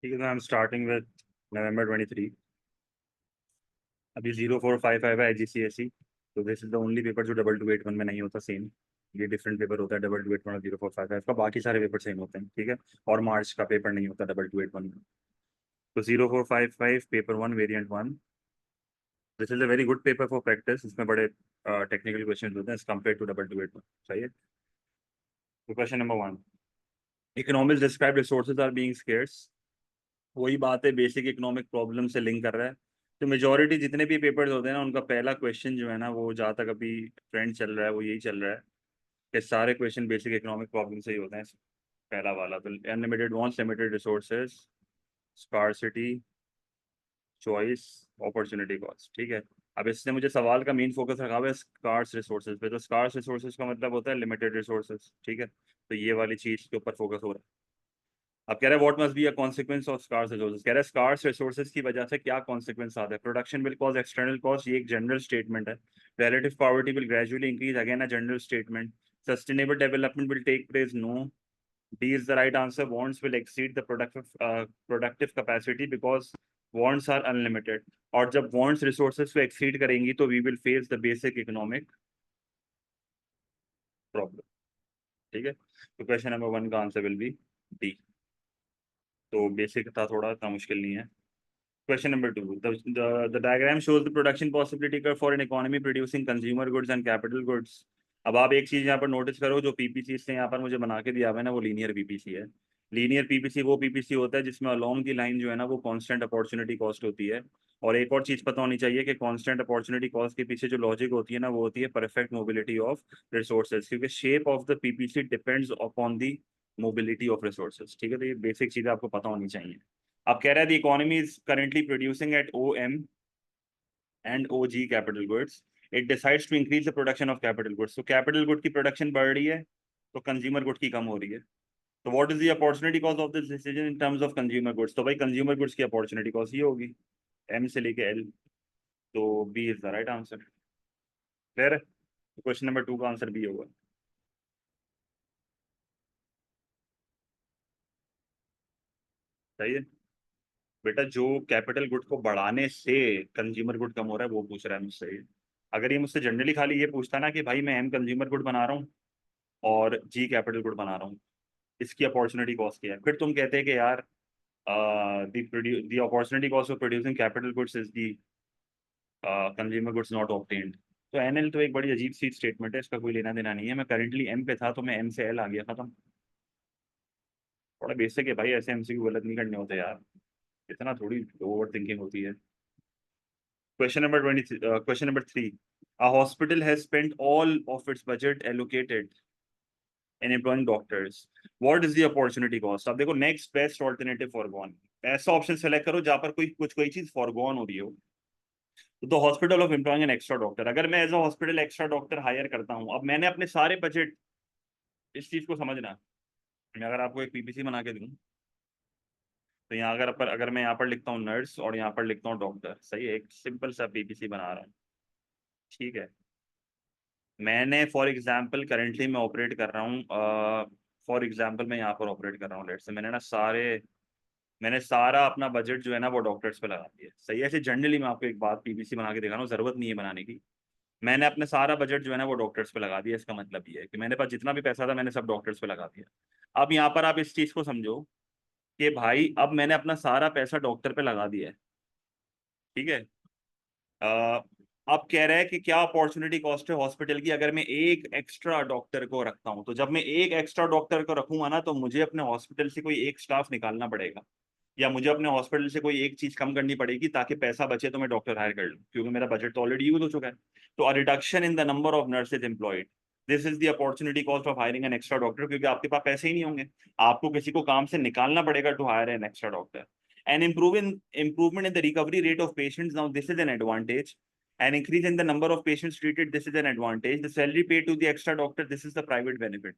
ठीक है, तो आई एम स्टार्टिंग विद नवंबर 23। अभी 0455 है IGCSE। तो this is the only paper जो 2281 में नहीं होता सेम। ये डिफरेंट पेपर होता है 2281 और 0455 का। बाकी सारे पेपर सेम होते हैं, ठीक है। और मार्च का पेपर नहीं होता 2281 में। तो 0455 paper one variant one, this is a very good paper for practice. इसमें बड़े टेक्निकल क्वेश्चन होते हैं एज कम्पेयर टू 2281। सही है। तो question number one, economics describe resources are being scarce. वही बात है, बेसिक इकोनॉमिक प्रॉब्लम से लिंक कर रहा है। तो मेजोरिटी जितने भी पेपर्स होते हैं ना, उनका पहला क्वेश्चन जो है ना, वो जहाँ तक अभी ट्रेंड चल रहा है वो यही चल रहा है कि सारे क्वेश्चन बेसिक इकोनॉमिक प्रॉब्लम से ही होते हैं। पहला वाला तो unlimited wants, limited resources, scarcity, choice, opportunity cost. ठीक है। अब इससे मुझे सवाल का मेन फोकस रखा हुआ है स्कार्स रिसोर्सेज पे। तो स्कार्स रिसोर्सेज का मतलब होता है लिमिटेड रिसोर्सेज। ठीक है, तो ये वाली चीज के ऊपर फोकस हो रहा है। अब कह रहा है what must be a consequence of scarce resources. कह रहा है स्कार्स रिसोर्सेज की वजह से क्या कॉन्सिक्वेंस आता है। Production will cause external cost, ये एक जनरल स्टेटमेंट है। Relative poverty will gradually increase, again a general statement. Sustainable development will take place, no. D is the right answer. Wants will exceed the productive capacity because wants are unlimited. और जब wants resources को exceed करेंगी तो we will face the basic economic problem. ठीक है, तो question number one का answer will be D. तो बेसिक था, थोड़ा इतना मुश्किल नहीं है। Question number two. The diagram shows the production possibility curve for an economy producing consumer goods and capital goods. अब आप एक चीज यहाँ पर नोटिस करो, जो पीपीसी से यहाँ पर मुझे बना के दिया हुआ है ना, वो लीनियर पीपीसी है। लीनियर पीपीसी वो पीपीसी होता है जिसमें अलोंग की लाइन जो है ना वो कांस्टेंट अपॉर्चुनिटी कॉस्ट होती है। और एक और चीज पता होनी चाहिए कि कांस्टेंट अपॉर्चुनिटी कॉस्ट के पीछे जो लॉजिक होती है ना, वो होती है परफेक्ट मोबिलिटी ऑफ रिसोर्सेज, क्योंकि shape of the PPC depends upon the mobility of resources. ठीक है, तो ये बेसिक चीजें आपको पता होनी चाहिए। अब कह रहा है the economy is currently producing at OM and OG capital goods. It decides to increase the production of capital goods. तो कैपिटल गुड की प्रोडक्शन बढ़ रही है तो कंज्यूमर गुड की कम हो रही है। तो what is the opportunity cost of this decision in terms of consumer goods. तो भाई कंज्यूमर गुड्स की अपॉर्चुनिटी कॉस्ट ये होगी, M से लेके L। तो B is the right answer. Clear है। तो क्वेश्चन नंबर टू का आंसर बी होगा। सही है बेटा, जो कैपिटल गुड को बढ़ाने से कंज्यूमर गुड कम हो रहा है वो पूछ रहा है मुझसे। अगर ये मुझसे जनरली खाली ये पूछता ना कि भाई मैं M कंज्यूमर गुड बना रहा हूँ और G कैपिटल गुड बना रहा हूँ, इसकी अपॉर्चुनिटी कॉस्ट क्या है, फिर तुम कहते हैं कि यार the opportunity cost of producing capital goods is the consumer goods not obtained. तो NL तो एक बड़ी अजीब सी स्टेटमेंट है, इसका कोई लेना देना नहीं है। मैं करेंटली M पे था तो मैं M से L आ गया, खत्म। थोड़ा बेसिक है भाई, ऐसे MCQ गलत नहीं करने होते यार, इतना थोड़ी ओवर थिंकिंग होती है। Question number 3. A hospital has spent all of its budget allocated in employing doctors. What is the opportunity cost? अब देखो, next best alternative foregone, ऐसा ऑप्शन सेलेक्ट करो जहां पर कोई चीज फॉरगॉन हो रही हो। तो hospital of employing an extra doctor, अगर मैं as a hospital extra doctor hire करता हूं, अब मैंने अपने सारे बजट, इस चीज को समझना। मैं अगर आपको एक पीपीसी बना के दूं, तो यहाँ अगर मैं यहाँ पर लिखता हूँ नर्स और यहाँ पर लिखता हूँ डॉक्टर, सही है, एक सिंपल सा पीपीसी बना रहा हूँ। ठीक है, मैंने फॉर एग्जांपल करेंटली मैं ऑपरेट कर रहा हूँ, फॉर एग्जांपल मैं यहाँ पर ऑपरेट कर रहा हूँ लेट से, मैंने सारा अपना बजट जो है ना वो डॉक्टर्स पे लगा दिया। सही है, ऐसे जनरली मैं आपको एक बात पीपीसी बना के दिखा रहा हूँ, जरूरत नहीं है बनाने की। मैंने अपने सारा बजट जो है ना वो डॉक्टर्स पे लगा दिया। इसका मतलब ये है कि मेरे पास जितना भी पैसा था मैंने सब डॉक्टर्स पे लगा दिया। अब यहाँ पर आप इस चीज को समझो कि भाई अब मैंने अपना सारा पैसा डॉक्टर पे लगा दिया है। ठीक है। अ, अब कह रहा है कि क्या अपॉर्चुनिटी कॉस्ट है हॉस्पिटल की अगर मैं एक एक्स्ट्रा डॉक्टर को रखता हूं। तो जब मैं एक एक्स्ट्रा डॉक्टर को रखूंगा ना, तो मुझे अपने हॉस्पिटल से कोई एक स्टाफ निकालना पड़ेगा, या मुझे अपने हॉस्पिटल से कोई एक चीज कम करनी पड़ेगी ताकि पैसा बचे तो मैं डॉक्टर हायर कर लूं, क्योंकि मेरा बजट तो ऑलरेडी यूज हो चुका है। तो a reduction in the number of nurses employed, this is the opportunity cost of hiring N extra doctor, क्योंकि आपके पास पैसे ही नहीं होंगे, आपको किसी को काम से निकालना पड़ेगा to hire an extra doctor. An improvement in the recovery rate of patients, now this is an advantage. An increase in the number of patients treated, this is an advantage. The salary paid to the extra doctor, this is the private benefit.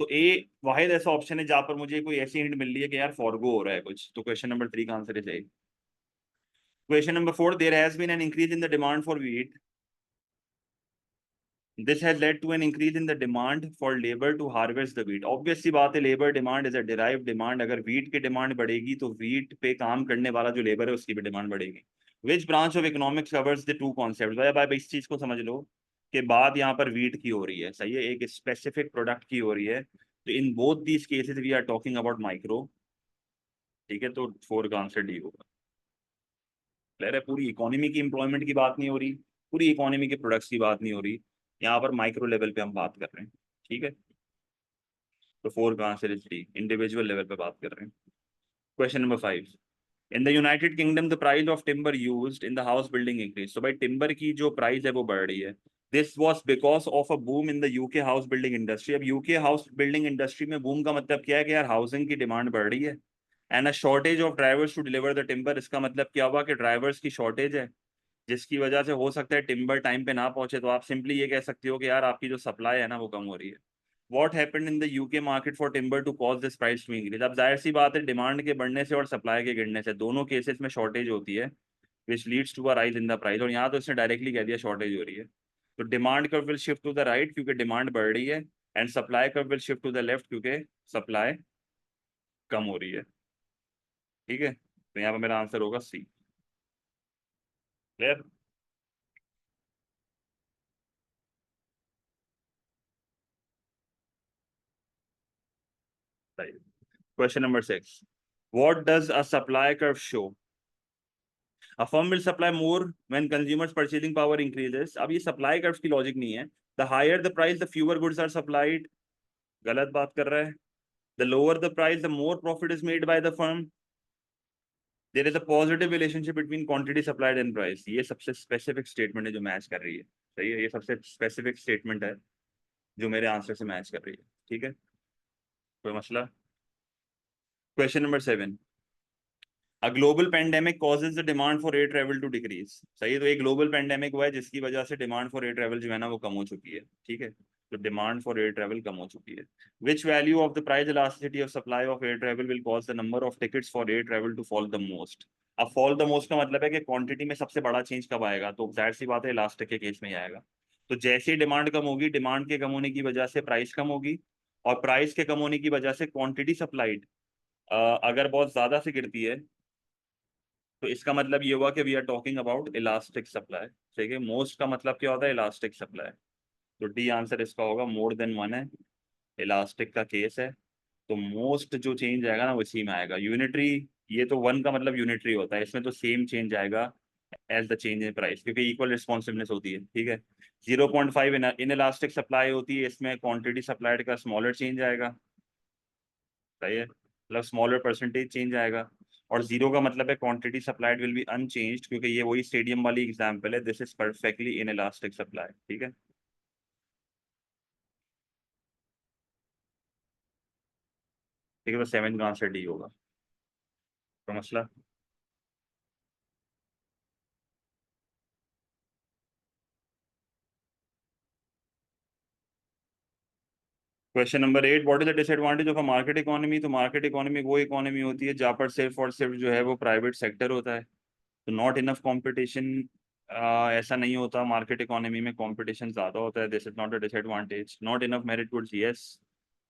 तो ए वाहिद ऐसा option है जहां पर मुझे कोई ऐसी hint मिल रही है कि यार फॉरगो हो रहा है कुछ। तो क्वेश्चन नंबर 3 का answer is A. Question number 4, there has been an increase in the demand for wheat. This has led to an increase in the demand for labor to harvest the wheat. Obvious सी बात है, labor demand is a derived demand. अगर wheat की demand बढ़ेगी तो wheat पे काम करने वाला जो labor है उसकी भी demand बढ़ेगी. Which branch of economics covers the two concepts? भाई इस चीज को समझ लो कि बात यहाँ पर wheat की हो रही है, सही है, एक specific product की हो रही है. तो in both these cases we are talking about micro. ठीक है, तो 4 का आंसर डी होगा. क्लियर है? पूरी इकोनॉमी की एम्प्लॉयमेंट की बात नहीं हो रही, पूरी इकोनॉमी के प्रोडक्ट्स की बात नहीं हो रही, यहाँ पर माइक्रो लेवल पे हम बात कर रहे हैं. ठीक है, तो 4 का answer is D, individual level पे बात कर रहे हैं. Question number 5. In the United kingdom the price of timber used in the house building increase. तो भाई टिम्बर की जो प्राइस है वो बढ़ रही है. This was because of a boom in the UK house building industry. अब यूके हाउस बिल्डिंग इंडस्ट्री में बूम का मतलब क्या है कि यार हाउसिंग की डिमांड बढ़ रही है. And a shortage of drivers to deliver the timber. इसका मतलब क्या हुआ कि ड्राइवर्स की शॉर्टेज है, जिसकी वजह से हो सकता है टिम्बर टाइम पे ना पहुंचे. तो आप सिंपली ये कह सकते हो कि यार आपकी जो सप्लाई है ना वो कम हो रही है. What happened in the UK market for timber to cause this price to increase. अब जाहिर सी बात है, डिमांड के बढ़ने से और सप्लाई के गिरने से दोनों केसेस में शॉर्टेज होती है, which leads to a rise in the price. और यहाँ तो इसने डायरेक्टली कह दिया शॉर्टेज हो रही है. तो demand curve will shift to the right क्योंकि डिमांड बढ़ रही है, and supply curve will shift to the left क्योंकि सप्लाई कम हो रही है. ठीक है, तो यहाँ पर मेरा आंसर होगा C. Clear? Question number 6. What does a supply curve show? A firm will supply more when consumers' purchasing power increases. अब ये supply curves की लॉजिक नहीं है. The higher the price, the fewer goods are supplied. गलत बात कर रहा है. The lower the price, the more profit is made by the firm. There is a positive relationship between quantity supplied and price. ये सबसे specific statement है जो match कर रही है. सही है, ये सबसे specific statement है जो मेरे आंसर से मैच कर रही है. ठीक है, कोई मसला? Question number 7. A global pandemic causes the demand for air travel to decrease. सही है, तो एक ग्लोबल पेंडेमिक हुआ है जिसकी वजह से डिमांड फॉर एयर ट्रैवल जो है ना वो कम हो चुकी है. ठीक है, तो डिमांड फॉर एयर ट्रैवल कम हो चुकी है. Which value of the price elasticity of supply of air travel will cause the number of tickets for air travel to fall the most? अब fall the most का मतलब है कि quantity में सबसे बड़ा चेंज कब आएगा, तो जाहिर सी बात है इलास्टिक के केस में ही आएगा. तो जैसे ही डिमांड कम होगी, डिमांड के कम होने की वजह से प्राइस कम होगी, और प्राइस के कम होने की वजह से क्वांटिटी सप्लाइड अगर बहुत ज्यादा से गिरती है तो इसका मतलब ये हुआ कि we are talking about elastic supply. ठीक है, मोस्ट का मतलब क्या होता है? Elastic supply. तो डी आंसर इसका होगा, मोर देन वन है, इलास्टिक का केस है. तो मोस्ट जो चेंज आएगा ना वो इसी में आएगा. यूनिटरी, ये तो वन का मतलब यूनिटरी होता है, इसमें तो सेम चेंज आएगा as the change in price क्योंकि इक्वल रिस्पॉन्सिवनेस होती है. ठीक है, 0.5 इन इलास्टिक सप्लाई होती है, इसमें क्वांटिटी सप्लाइड का स्मॉलर चेंज आएगा. सही है, मतलब स्मॉलर परसेंटेज चेंज आएगा. और 0 का मतलब है quantity supplied will be unchanged क्योंकि ये वही स्टेडियम वाली एग्जांपल है. This is perfectly in elastic supply. ठीक है, ठीक है, तो 7 का आंसर डी होगा. तो मसला. Question number 8. What is the disadvantage of a market economy? तो मार्केट इकोनॉमी वो इकोनॉमी होती है जहाँ पर सिर्फ और सिर्फ जो है वो प्राइवेट सेक्टर होता है. तो नॉट इनफ कंपटीशन, ऐसा नहीं होता. मार्केट इकोनॉमी में कंपटीशन ज़्यादा होता है. This is not a disadvantage. Not enough merit goods, yes,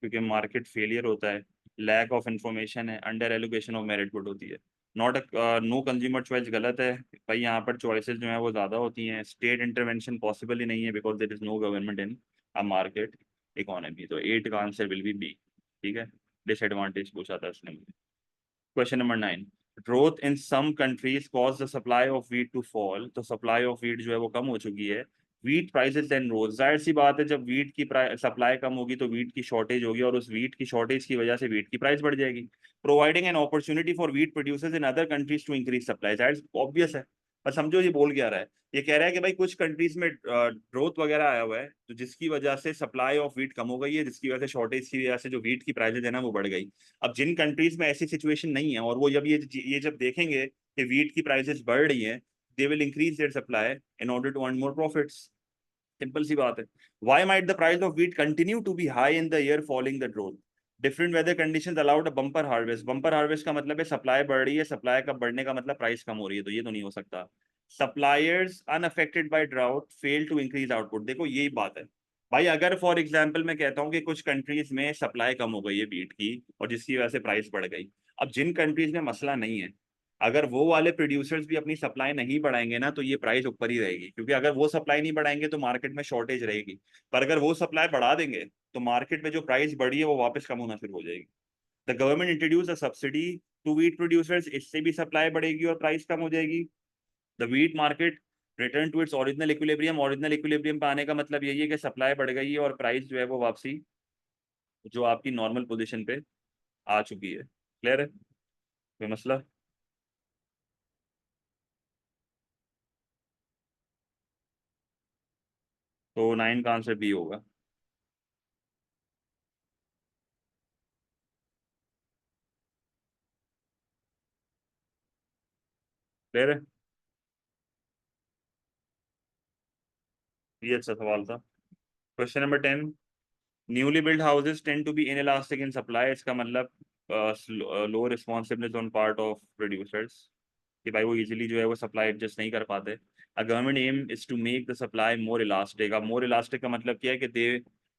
क्योंकि मार्केट फेलियर होता है. लैक ऑफ इंफॉर्मेशन है, under allocation of merit good होती है. नॉट नो कंज्यूमर चॉइस गलत है भाई, यहाँ पर चॉइसेस जो है वो ज़्यादा होती हैं. स्टेट इंटरवेंशन पॉसिबल ही नहीं है because there is no government in a market economy. तो 8 का आंसर विल बी बी. ठीक है, डिसएडवांटेज पूछा था इसने. Question number 9. Growth in some countries cause the supply of wheat to fall. तो सप्लाई ऑफ वीट जो है वो कम हो चुकी है. Wheat prices then rose. जाहिर सी बात है, जब वीट की सप्लाई कम होगी तो वीट की शॉर्टेज होगी, और उस वीट की शॉर्टेज की वजह से वीट की प्राइस बढ़ जाएगी. Providing an opportunity for wheat producers in other countries to increase supply. जाहिर ऑब्वियस है, पर समझो ये बोल क्या रहा है. ये कह रहा है कि भाई कुछ कंट्रीज में ग्रोथ वगैरह आया हुआ है तो जिसकी वजह से सप्लाई ऑफ वीट कम हो गई है, जिसकी वजह से शॉर्टेज की वजह से जो वीट की प्राइसेज है ना वो बढ़ गई. अब जिन कंट्रीज में ऐसी सिचुएशन नहीं है और वो जब ये जब देखेंगे कि वीट की प्राइसेस बढ़ रही हैं, they will increase their supply in order to earn more profits. Simple सी बात है. Why might the price of wheat continue to be high in the year following the drought? Different weather conditions allowed a bumper harvest. Bumper harvest का मतलब है supply बढ़ रही है, supply का बढ़ने का मतलब प्राइस कम हो रही है, तो ये तो नहीं हो सकता. Suppliers unaffected by drought fail to increase output. देखो यही बात है, भाई अगर फॉर एग्जाम्पल मैं कहता हूँ कि कुछ कंट्रीज में सप्लाई कम हो गई है वीट की और जिसकी वजह से प्राइस बढ़ गई, अब जिन कंट्रीज में मसला नहीं है, अगर वो वाले प्रोड्यूसर्स भी अपनी सप्लाई नहीं बढ़ाएंगे ना तो ये प्राइस ऊपर ही रहेगी, क्योंकि अगर वो सप्लाई नहीं बढ़ाएंगे तो मार्केट में शॉर्टेज रहेगी। पर अगर वो सप्लाई बढ़ा देंगे तो मार्केट में जो प्राइस बढ़ी है वो वापस कम होना शुरू हो जाएगी। The government introduce a subsidy to wheat producers, इससे भी सप्लाई बढ़ेगी और प्राइस कम हो जाएगी। The wheat market return to its original equilibrium, original equilibrium पे आने का मतलब यही है कि सप्लाई बढ़ गई है और प्राइस जो है वो वापसी जो आपकी नॉर्मल पोजीशन पे आ चुकी है। क्लियर है कोई मसला? तो 9 का आंसर बी होगा। क्लियर है? ये अच्छा सवाल था। Question number 10, newly build houses tend to be inelastic in supply, इसका मतलब low responsiveness on part of producers, कि भाई वो इजीली जो है वो सप्लाई एडजस्ट नहीं कर पाते। A government aim is to make the supply more elastic. अब मोर इलास्टिक का मतलब क्या है कि they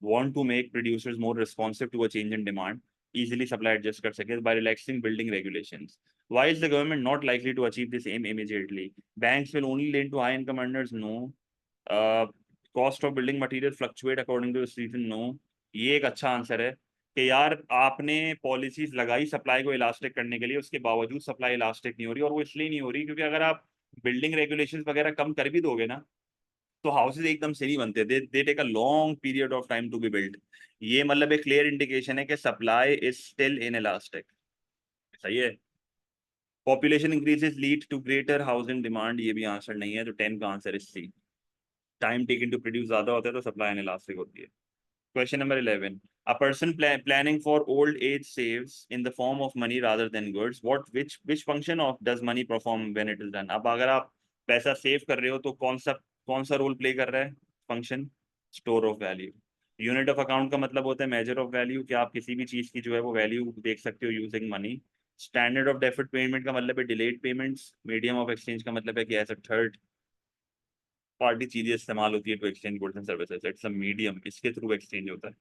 want to make producers more responsive to a change in demand, easily supply adjust कर सके by relaxing building regulations. Why is the government not likely to achieve this aim immediately? Banks will only lend to high income earners? No. Cost of building material fluctuate according to the season? No. ये एक अच्छा answer है कि यार आपने policies लगाई supply को elastic करने के लिए, उसके बावजूद सप्लाई इलास्टिक नहीं हो रही, और वो इसलिए नहीं हो रही क्योंकि अगर आप बिल्डिंग रेगुलेशंस वगैरह कम कर भी दोगे ना तो हाउसेज एकदम से नहीं बनते, they take a long period of time to be build. ये मतलब एक क्लियर इंडिकेशन है कि supply is still inelastic. सही है। Population increases lead to greater housing demand, ये भी आंसर नहीं है, तो 10 का answer is C. Time taken to produce ज्यादा होता है तो सप्लाई इन इलास्टिक होती है। Question number 11. A person planning for old age saves in the form of money rather than goods. Which function of does money perform when it is done? अब अगर आप पैसा सेव कर रहे हो तो कौन सा रोल प्ले कर रहा है function? Store of value. Unit of account का मतलब होता है मेजर ऑफ वैल्यू, कि आप किसी भी चीज की जो है वो वैल्यू देख सकते हो using money. Standard of deferred payment का मतलब है delayed payments. Medium of exchange का मतलब है कि एज अ थर्ड पार्टी चीजें इस्तेमाल होती है to exchange goods and services, it's a medium, इसके थ्रू एक्सचेंज होता है।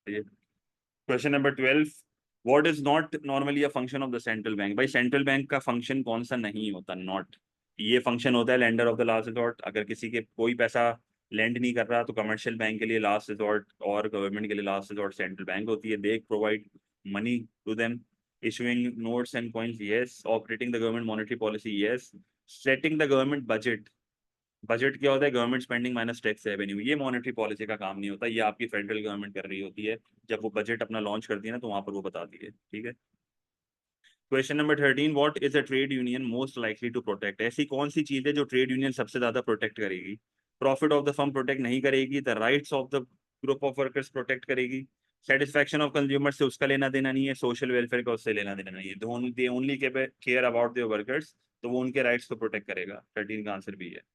Question number 12, what is not normally a function of the central bank? भाई सेंट्रल बैंक का फंक्शन कौन सा नहीं होता? नॉट। ये फंक्शन होता है lender of the last resort. अगर किसी के कोई पैसा लेंड नहीं कर रहा तो कमर्शियल बैंक के लिए लास्ट रिजॉर्ट और गवर्नमेंट के लिए लास्ट रिजॉर्ट सेंट्रल बैंक होती है। They provide money to them. Issuing notes and coins, yes. Operating the government monetary policy, yes. Setting the government budget, budget क्या होता है? Government spending minus tax revenue. ये monetary policy का काम नहीं होता, ये आपकी फेडरल गवर्नमेंट कर रही होती है। जब वो बजट अपना लॉन्च करती है ना तो वहां पर वो बताती है। ठीक है। Question number 13, what is a trade union most likely to protect? ऐसी कौन सी चीज है जो ट्रेड यूनियन सबसे ज्यादा प्रोटेक्ट करेगी? Profit of the firm protect नहीं करेगी, the rights of the group of workers protect करेगी, सेटिस्फैक्शन ऑफ कंज्यूमर से उसका लेना देना नहीं है, सोशल वेलफेयर का उससे लेना देना नहीं है, they only care about their workers, तो वो उनके राइट्स को प्रोटेक्ट करेगा। 13 का आंसर भी है।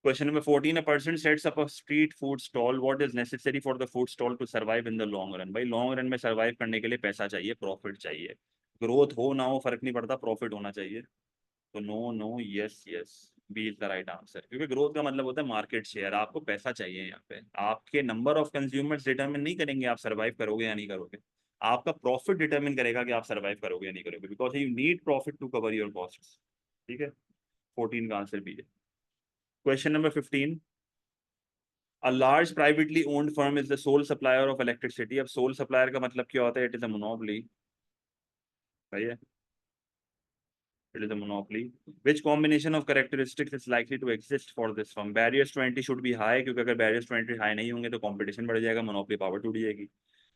Question number 14, a person sets up a street food stall. What is necessary for the food stall to survive in the long run? भाई long run में सर्वाइव करने के लिए पैसा चाहिए, प्रॉफिट चाहिए। ग्रोथ हो ना हो फर्क नहीं पड़ता, प्रॉफिट होना चाहिए। तो no no yes yes, B is the right answer, क्योंकि ग्रोथ का मतलब होता है मार्केट शेयर। आपको पैसा चाहिए यहाँ पे, आपके नंबर ऑफ कंज्यूमर्स डिटरमिन नहीं करेंगे आप सर्वाइव करोगे या नहीं करोगे। आपका प्रॉफिट डिटरमिन करेगा कि आप सर्वाइव करोगे या नहीं करोगे, because you need profit to cover your cost. ठीक है। 14 का आंसर भी है। Question number 15, A large privately owned firm is the sole supplier of electricity. अब sole supplier का मतलब क्या होता है? It is a monopoly. सही है। It is a monopoly. Which combination of characteristics is likely to exist for this firm? Barriers to entry should be high, क्योंकि अगर barriers to entry high नहीं होंगे तो competition बढ़ जाएगा, monopoly power टूट जाएगी।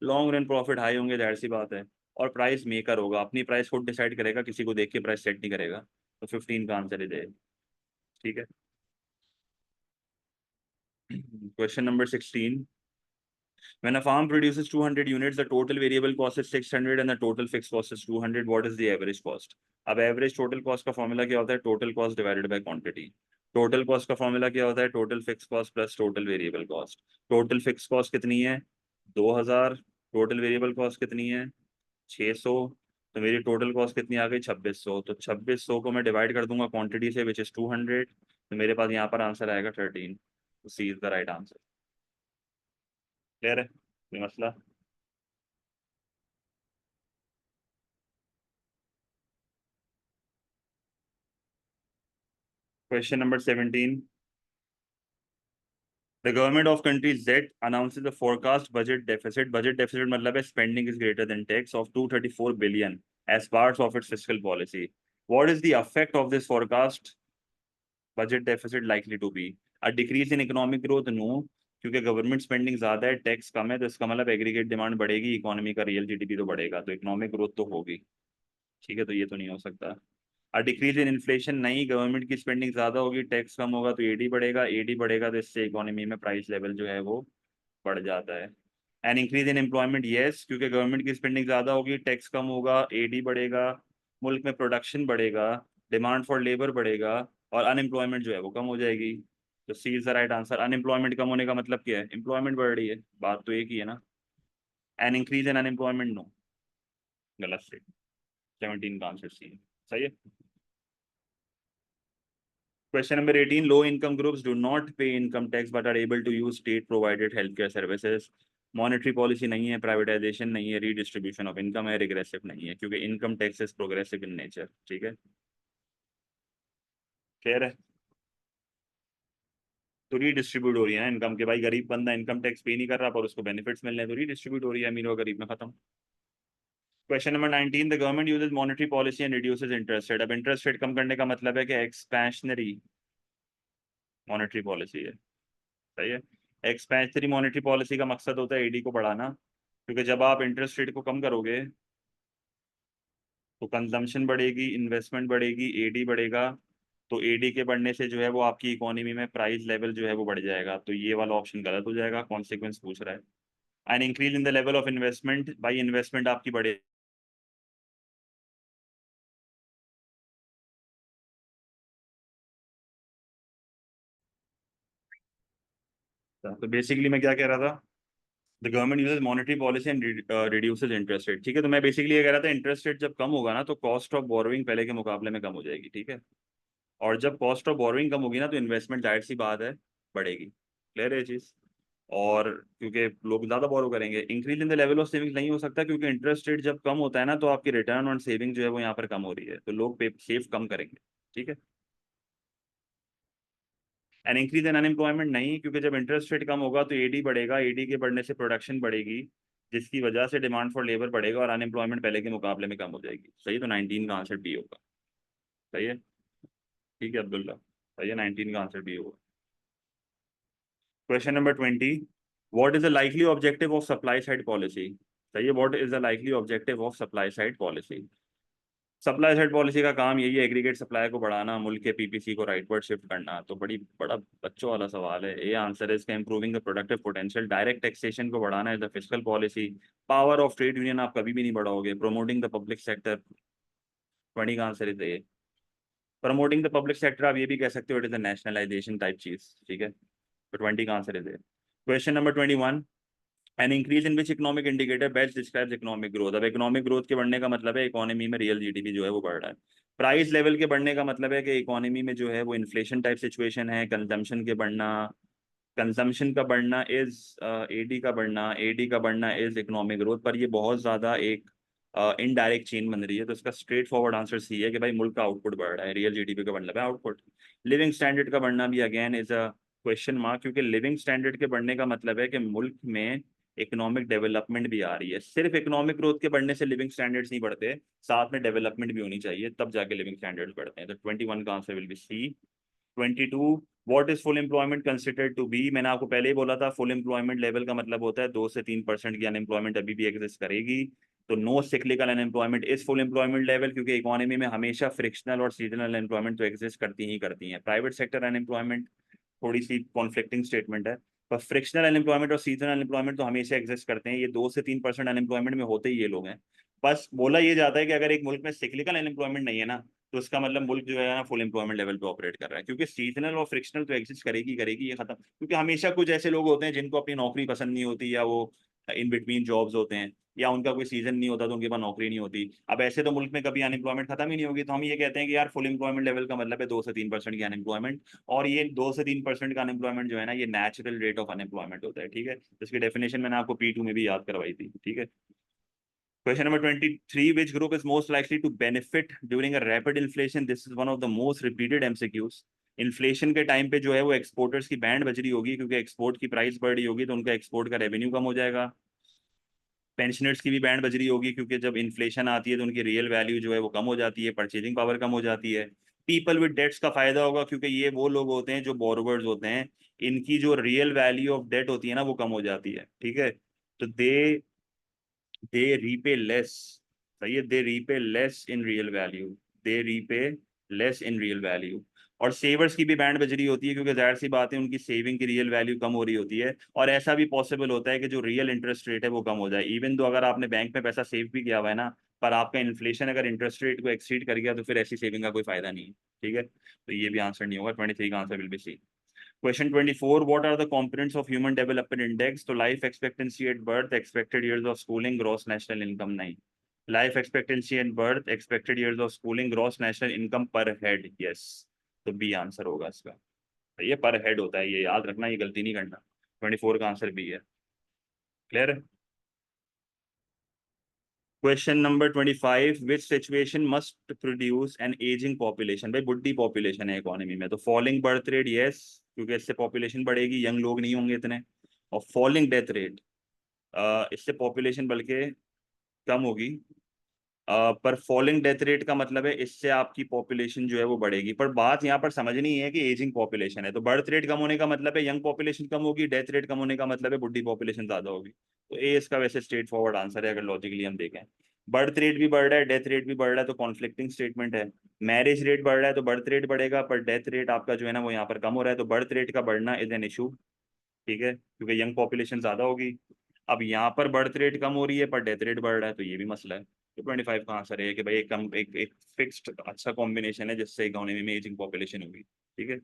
Long run profit high होंगे, जाहिर सी बात है। और प्राइस मेकर होगा, अपनी प्राइस खुद डिसाइड करेगा, किसी को देख के प्राइस सेट नहीं करेगा। तो 15 का आंसर है। ठीक है। Question number 16, when a farm produces 200 units, the total variable cost is 600 and the total fixed cost is 200. What is the average cost? अब एवरेज टोटल कॉस्ट का फॉर्मूला क्या होता है? Total cost divided by quantity. Total cost का formula क्या होता है? Total fix cost plus total variable cost. Total fix cost कितनी है? 2000। टोटल वेरिएबल कॉस्ट कितनी है? 600। तो मेरी टोटल कॉस्ट कितनी आ गई? 2600। तो 2600 को मैं डिवाइड कर दूंगा क्वांटिटी से, विच इज 200, तो मेरे पास यहाँ पर आंसर आएगा 13। C is the right answer. Clear है कोई मसला? Question number 17, the government of country Z announces the forecast budget deficit मतलब है spending is greater than tax of 234 billion as part of its fiscal policy. What is the effect of this forecast budget deficit likely to be? A decrease in economic growth? No, क्योंकि government spending ज्यादा है, tax कम है, तो इसका मतलब aggregate demand बढ़ेगी, economy का real GDP तो बढ़ेगा, तो इकोनॉमिक ग्रोथ तो होगी। ठीक है, तो ये तो नहीं हो सकता। और डिक्रीज इन इन्फ्लेशन? नहीं, गवर्नमेंट की स्पेंडिंग ज्यादा होगी, टैक्स कम होगा, तो एडी बढ़ेगा, एडी बढ़ेगा तो इससे इकोनॉमी में प्राइस लेवल जो है वो बढ़ जाता है। And increase in employment? Yes, क्योंकि गवर्नमेंट की स्पेंडिंग ज्यादा होगी, टैक्स कम होगा, एडी बढ़ेगा, मुल्क में प्रोडक्शन बढ़ेगा, डिमांड फॉर लेबर बढ़ेगा, और अनएम्प्लॉयमेंट जो है वो कम हो जाएगी। तो C is the right answer. Unemployment कम होने का मतलब क्या है? एम्प्लॉयमेंट बढ़ रही है, बात तो एक ही है ना। And increase in unemployment? No, गलत से। 17 का आंसर सी है। सही है। Question number 18, low income groups do not pay income tax but are able to use state provided healthcare services. Monetary policy नहीं है, प्राइवेटाइजेशन नहीं है, रीडिस्ट्रीब्यूशन ऑफ इनकम है, रिग्रेसिव नहीं है, क्योंकि income tax is progressive in nature. ठीक है, क्लियर है। तो रीडिस्ट्रीब्यूट हो रही है ना इनकम के, भाई गरीब बंदा इनकम टैक्स पे नहीं कर रहा पर उसको बेनिफिट्स मिल रहे हैं, तो रीडिस्ट्रीब्यूट हो रही है, अमीर और गरीब में खत्म। Question number 19, the government uses monetary policy and reduces interest rate. अब इंटरेस्ट रेट कम करने का मतलब है कि एक्सपेंशनरी मॉनेटरी पॉलिसी है। सही है। एक्सपेंशनरी मॉनेटरी पॉलिसी का मकसद होता है एडी को बढ़ाना, क्योंकि जब आप इंटरेस्ट रेट को कम करोगे तो कंजम्पशन बढ़ेगी, इन्वेस्टमेंट बढ़ेगी, एडी बढ़ेगा, तो एडी के बढ़ने से जो है वो आपकी इकोनॉमी में प्राइस लेवल जो है वो बढ़ जाएगा, तो ये वाला ऑप्शन गलत हो जाएगा, कॉन्सिक्वेंस पूछ रहा है। And increase in the level of investment? भाई इन्वेस्टमेंट आपकी बढ़े, तो बेसिकली मैं क्या कह रहा था, the government uses monetary policy and reduces interest rate. ठीक है, तो मैं बेसिकली ये कह रहा था इंटरेस्ट रेट जब कम होगा ना तो कॉस्ट ऑफ बोरोइंग पहले के मुकाबले में कम हो जाएगी। ठीक है, और जब कॉस्ट ऑफ बोरोइंग कम होगी ना तो इन्वेस्टमेंट जाहिर सी बात है बढ़ेगी। क्लियर है ये चीज। और क्योंकि लोग ज्यादा बोरो करेंगे, increase in the level of saving नहीं हो सकता, क्योंकि इंटरेस्ट रेट जब कम होता है ना तो आपकी रिटर्न ऑन सेविंग जो है वो यहाँ पर कम हो रही है, तो लोग पे सेव कम करेंगे। ठीक है। And increase in unemployment? नहीं, क्योंकि जब इंटरेस्ट रेट कम होगा तो एडी बढ़ेगा, एडी के बढ़ने से प्रोडक्शन बढ़ेगी, जिसकी वजह से डिमांड फॉर लेबर बढ़ेगा और अनएम्प्लॉयमेंट पहले के मुकाबले में कम हो जाएगी। सही, तो 19 का आंसर बी होगा। सही है। ठीक है अब्दुल्ला, सही है, 19 का आंसर बी होगा। Question number 20, what is the likely objective of supply side policy? सही है, what is the likely objective of supply side policy? Supply side policy का काम यही है, एग्रीगेट सप्लाई को बढ़ाना, मुल्क के पीपीसी को राइटवर्ड शिफ्ट करना। तो बड़ा बच्चों वाला सवाल है, ये आंसर है इसका, improving the productive potential, direct taxation को बढ़ाना is the fiscal policy, power of trade union आप कभी भी नहीं बढ़ाओगे, प्रोमोटिंग द पब्लिक सेक्टर। 20 का आंसर इज ये, प्रमोटिंग द पब्लिक सेक्टर आप ये भी कह सकते हो, it is the nationalisation type चीज। ठीक है, तो 20 का आंसर इज ये। क्वेश्चन नंबर 21, एन इंक्रीज इन विच economic indicator best describes economic growth. अब इकोनॉमिक ग्रोथ के बढ़ने का मतलब है इकोनॉमी में रियल जीडीपी जो है वो बढ़ रहा है। प्राइस लेवल के बढ़ने का मतलब है कि इकोनॉमी में जो है वो इन्फ्लेशन टाइप सिचुएशन है, कंजम्पशन के बढ़ना, कंजम्पशन का बढ़ना इज एडी का बढ़ना, एडी का बढ़ना इज इकोनॉमिक ग्रोथ, पर ये बहुत ज्यादा एक इनडायरेक्ट चेन बन रही है, तो इसका स्ट्रेट फॉरवर्ड आंसर सी है कि भाई मुल्क का आउटपुट बढ़ रहा है, रियल जीडीपी का मतलब है आउटपुट। लिविंग स्टैंडर्ड का बढ़ना भी again is a question mark, क्योंकि लिविंग स्टैंडर्ड के बढ़ने का मतलब है कि मुल्क में इकोनॉमिक डेवलपमेंट भी आ रही है। सिर्फ इकोनॉमिक ग्रोथ के बढ़ने से लिविंग स्टैंडर्ड्स नहीं बढ़ते, साथ में डेवलपमेंट भी होनी चाहिए, तब जाके लिविंग स्टैंडर्ड्स बढ़ते हैं। तो 21 का answer will be C. 22, what is full employment considered to be? मैंने आपको पहले ही बोला था, फुल एम्प्लॉयमेंट लेवल का मतलब होता है 2 से 3% की अनएम्प्लॉयमेंट अभी भी एग्जिस्ट करेगी, तो no cyclical unemployment is full employment level, क्योंकि इकोनॉमी में हमेशा फ्रिक्शनल और सीजनल अनएम्प्लॉयमेंट तो एग्जिस्ट करती हैं। प्राइवेट सेक्टर अनएम्प्लॉयमेंट थोड़ी सी कॉन्फ्लिक्टिंग स्टेटमेंट है, पर फ्रिक्शनल अनएम्प्लॉयमेंट और सीजनल अनएम्प्लॉयमेंट तो हमेशा एग्जिस्ट करते हैं, ये 2 से 3% अनएम्प्लॉयमेंट में होते ही ये लोग हैं। बस बोला ये जाता है कि अगर एक मुल्क में सिक्लिकल अनएम्प्लॉयमेंट नहीं है ना तो उसका मतलब मुल्क जो है ना फुल एम्प्लॉयमेंट लेवल पे ऑपरेट कर रहा है, क्योंकि सीजनल और फ्रिक्शनल तो एग्जिस्ट करेगी करेगी, ये खत्म, क्योंकि हमेशा कुछ ऐसे लोग होते हैं जिनको अपनी नौकरी पसंद नहीं होती, या वो इन बिटवीन जॉब्स होते हैं, या उनका कोई सीजन नहीं होता तो उनके पास नौकरी नहीं होती। अब ऐसे तो मुल्क में कभी अनएम्प्लॉयमेंट खत्म ही नहीं होगी, तो हम ये कहते हैं कि यार फुल एम्प्लॉयमेंट लेवल का मतलब है 2 से 3% की अनएम्प्लॉयमेंट। और ये 2 से 3% का अनएम्प्लॉयमेंट जो है ना, ये नेचुरल रेट ऑफ अनएम्प्लॉयमेंट होता है, ठीक है। इसकी डेफिनेशन मैंने आपको P2 में भी याद करवाई थी, ठीक है। Question number 23, which group is most likely to benefit during a rapid inflation? This is one of the most repeated MCQs. Inflation के टाइम पे जो है वो एक्सपोर्टर्स की बैंड बज रही होगी, क्योंकि एक्सपोर्ट की प्राइस बढ़ रही होगी तो उनका एक्सपोर्ट का रेवेन्यू कम हो जाएगा। पेंशनर्स की भी बैंड बज रही होगी, क्योंकि जब इन्फ्लेशन आती है तो उनकी रियल वैल्यू जो है वो कम हो जाती है, परचेजिंग पावर कम हो जाती है। पीपल विद डेट्स का फायदा होगा, क्योंकि ये वो लोग होते हैं जो बोरोवर्स होते हैं, इनकी जो रियल वैल्यू ऑफ डेट होती है ना वो कम हो जाती है, ठीक है। तो दे रीपे लेस, सही है, they repay less in real value, they repay less in real value. और सेवर्स की भी बैंड बज रही होती है, क्योंकि जाहिर सी बात है उनकी सेविंग की रियल वैल्यू कम हो रही होती है। और ऐसा भी पॉसिबल होता है कि जो रियल इंटरेस्ट रेट है वो कम हो जाए, इवन तो अगर आपने बैंक में पैसा सेव भी किया हुआ है ना, पर आपका इन्फ्लेशन अगर इंटरेस्ट रेट को एक्सीड कर गया तो फिर ऐसी सेविंग का कोई फायदा नहीं है, ठीक है। तो ये भी आंसर नहीं होगा, 23 का answer will be C. Question 24, what are the components of Human Development Index? तो life expectancy at birth, expected years of schooling, gross national income, नहीं। Life expectancy at birth, expected years of schooling, gross national income per head, yes। तो B answer होगा इसका। तो ये पर head होता है, ये याद रखना, ये गलती नहीं करना। 24 का आंसर बी है। क्लियर है। Question number 25, which situation must produce an ageing population? भाई बुढ़ी पॉपुलेशन है इकोनॉमी में, तो फॉलिंग बर्थ रेट, यस, क्योंकि इससे पॉपुलेशन बढ़ेगी, यंग लोग नहीं होंगे इतने। और फॉलिंग डेथ रेट, इससे पॉपुलेशन बल्कि कम होगी। पर फॉलिंग डेथ रेट का मतलब है इससे आपकी पॉपुलेशन जो है वो बढ़ेगी। पर बात यहाँ पर समझनी है कि एजिंग पॉपुलेशन है, तो बर्थ रेट कम होने का मतलब है यंग पॉपुलेशन कम होगी, डेथ रेट कम होने का मतलब है बुढ़ी पॉपुलेशन ज्यादा होगी। तो ए इसका वैसे स्ट्रेट फॉरवर्ड आंसर है, अगर लॉजिकली हम देखें। बर्थ रेट भी बढ़ रहा है, डेथ रेट भी बढ़ रहा है, तो कॉन्फ्लिक्टिंग स्टेटमेंट है। मैरिज रेट बढ़ रहा है तो बर्थ रेट बढ़ेगा, पर डेथ रेट आपका जो है ना वो यहाँ पर कम हो रहा है, तो बर्थ रेट का बढ़ना इज एन इशू, ठीक है, क्योंकि यंग पॉपुलेशन ज्यादा होगी। अब यहाँ पर बर्थ रेट कम हो रही है पर डेथ रेट बढ़ रहा है, तो ये भी मसला है। तो 25 का आंसर है कि भाई एक फिक्स्ड अच्छा कॉम्बिनेशन है जिससे इकोनॉमी में एजिंग पॉपुलेशन होगी, ठीक है।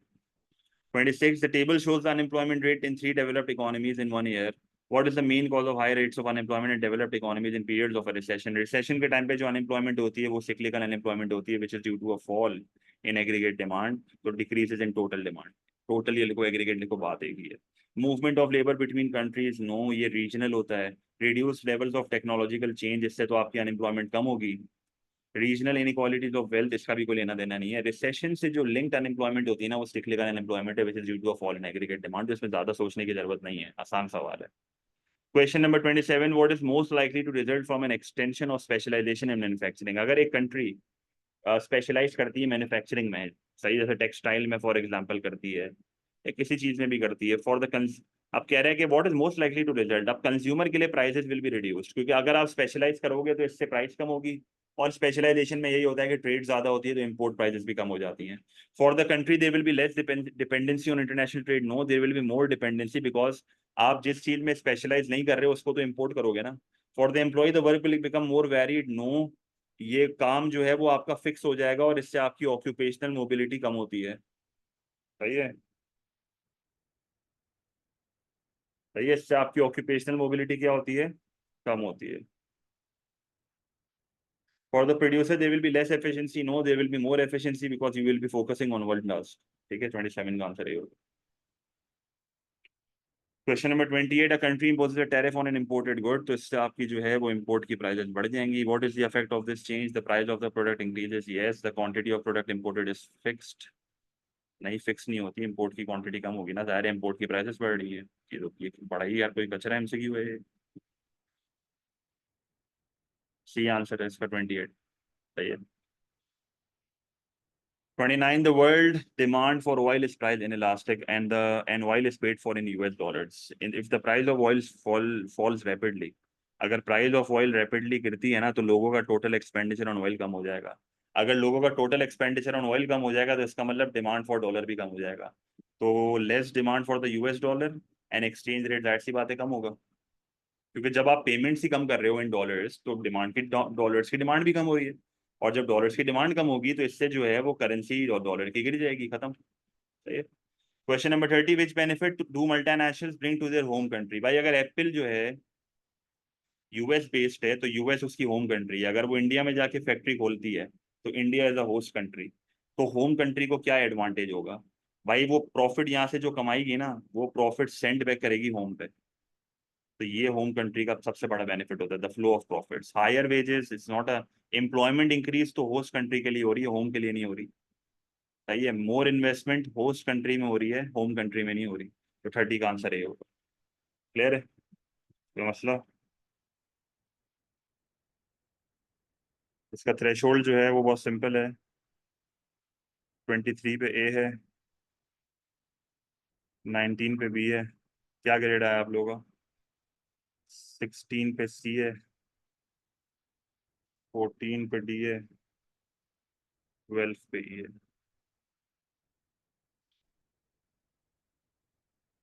26, the table shows the unemployment rate in 3 developed economies in 1 year. What is the main cause of high rates of unemployment in developed economies in periods of a recession? Recession के time पे जो unemployment होती है वो cyclical unemployment होती है, which is due to a fall in aggregate demand, तो decreases in total demand। total ये लिखो, aggregate लिखो, बात एक ही है। Movement of labor between countries, no, ये regional होता है। Reduced levels of technological change, इससे तो आपकी unemployment कम होगी। रीजनल इनइक्वालिटीज ऑफ वेल्थ, इसका भी कोई लेना देना नहीं है। रिसेशन से जो लिंक्ड अनएम्प्लॉयमेंट होती है ना वो सिक्लिकल अनएम्प्लॉयमेंट है, which is due to a fall in aggregate demand, जिसमें ज्यादा सोचने की जरूरत नहीं है, आसान सवाल है। Question number 27, what is most likely to result from an extension of specialisation in manufacturing? अगर एक कंट्री स्पेशलाइज करती है मैन्युफैक्चरिंग में, सही, जैसे टेक्सटाइल में फॉर एग्जाम्पल करती है, या किसी चीज में भी करती है, फॉर द अब कह रहे हैं कि what is most likely to result, अब कंज्यूमर के लिए प्राइसेस विल बी रिड्यूस्ड, क्योंकि अगर आप स्पेशलाइज करोगे तो इससे प्राइस कम होगी। और स्पेशलाइजेशन में यही होता है कि ट्रेड ज्यादा होती है तो इम्पोर्ट प्राइसेस भी कम हो जाती हैं। For the country there will be less dependency on international trade, no, there will be more dependency, because आप जिस चीज में स्पेशलाइज नहीं कर रहे हो उसको तो इम्पोर्ट करोगे ना। For the employ the work will become more varied, no, ये काम जो है वो आपका फिक्स हो जाएगा और इससे आपकी ऑक्यूपेशनल मोबिलिटी कम होती है, सही है। सही है, इससे आपकी ऑक्यूपेशनल मोबिलिटी क्या होती है, कम होती है। For the producer, there will be less efficiency. No, there will be more efficiency because you will be focusing on one task. ठीक है, 27 का आंसर ये होगा। Question number 28, a country imposes a tariff on an imported good, तो इससे आपकी जो है वो इम्पोर्ट की प्राइसेस बढ़ जाएंगी। What is the effect of this change? The price of the product increases. Yes, the quantity of product imported is fixed. नहीं, फिक्स नहीं होती, इम्पोर्ट की क्वांटिटी कम होगी ना, जाहिर है इम्पोर्ट की प्राइसेस बढ़ रही है। ये बड़ा ही यार कोई कचरा एमसीक्यू है। सी आंसर है इसका, 28, सही है। 29, the world demand for oil is price inelastic and oil is paid for in US dollars. If the price of oil falls rapidly, अगर प्राइस ऑफ ऑयल रैपिडली गिरती है ना तो लोगों का टोटल एक्सपेंडिचर ऑन ऑयल कम हो जाएगा। अगर लोगों का टोटल एक्सपेंडिचर ऑन ऑयल कम हो जाएगा तो इसका मतलब डिमांड फॉर डॉलर भी कम हो जाएगा। तो less demand for the US dollar and exchange rate, जाहिर सी बातें कम होगा, क्योंकि जब आप पेमेंट्स ही कम कर रहे हो इन डॉलर्स तो डॉलर्स की डिमांड भी कम हो रही है। और जब डॉलर्स की डिमांड कम होगी तो इससे जो है वो करेंसी और डॉलर की गिर जाएगी, खत्म, सही है। Question number 30, which benefit do multinationals bring to their home country? भाई अगर एप्पल जो है यूएस बेस्ड है तो यूएस उसकी होम कंट्री है, अगर वो इंडिया में जाके फैक्ट्री खोलती है तो India as a host country, तो होम कंट्री को क्या एडवांटेज होगा? भाई वो प्रॉफिट यहाँ से जो कमाएगी ना, वो प्रॉफिट सेंड बैक करेगी होम पे। तो ये होम कंट्री का सबसे बड़ा बेनिफिट होता है, the flow of profits, higher wages, it's not a employment increase तो होस्ट कंट्री के लिए हो रही है, होम के लिए नहीं हो रही। सही है, मोर इन्वेस्टमेंट होस्ट कंट्री में हो रही है, होम कंट्री में नहीं हो रही। तो 30 का आंसर है ये होगा। क्लियर है ये मसला? इसका थ्रेशोल्ड जो है वो बहुत सिंपल है, 23 पे ए है, 19 पे बी है। क्या ग्रेड आया आप लोगों का? 16 पे सी है, 14 पे डी है, 12 पे ई है।